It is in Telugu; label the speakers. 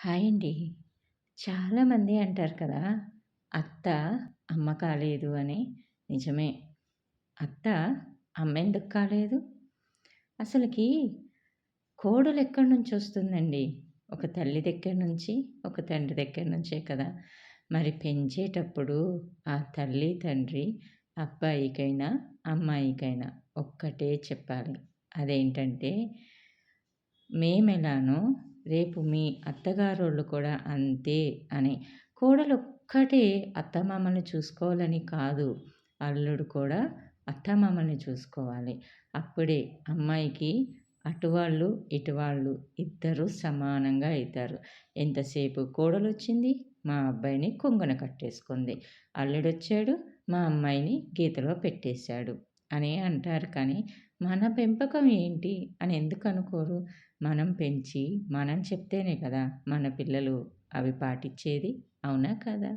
Speaker 1: హాయ్ అండి. చాలామంది అంటారు కదా! అత్త అమ్మ కాలేదు అని. నిజమే. అత్త అమ్మెందుకు కాలేదు? అసలకి కోడలెక్కడి నుంచొస్తుందండి? ఒక తల్లి దగ్గర నుంచి, ఒక తండ్రి దగ్గర నుంచే కదా! మరి పెంచేటప్పుడు ఆ తల్లి, తండ్రి అబ్బాయికైనా, అమ్మాయికైనా ఒక్కటే చెప్పాలి. అదేంటంటే మేమెలానో రేపు మీ అత్తగారోళ్ళు కూడా అంతే అని. కోడలొక్కటే అత్తమామల్ని చూసుకోవాలని కాదు. అల్లుడు కూడా అత్తమామల్ని చూసుకోవాలి. అప్పుడే అమ్మాయికి అటువాళ్ళు, ఇటువాళ్ళు ఇద్దరూ సమానంగా అయితారు. ఎంతసేపు కోడలొచ్చింది, మా అబ్బాయిని కొంగున కట్టేసుకుంది. అల్లుడొచ్చాడు, మా అమ్మాయిని గీతలో పెట్టేశాడు అని అంటారు కానీ, మన పెంపకం ఏంటి అని ఎందుకనుకోరు? మనం పెంచి, మనం చెప్తేనే కదా మన పిల్లలు అవి పాటిచ్చేది. అవునా కాదా?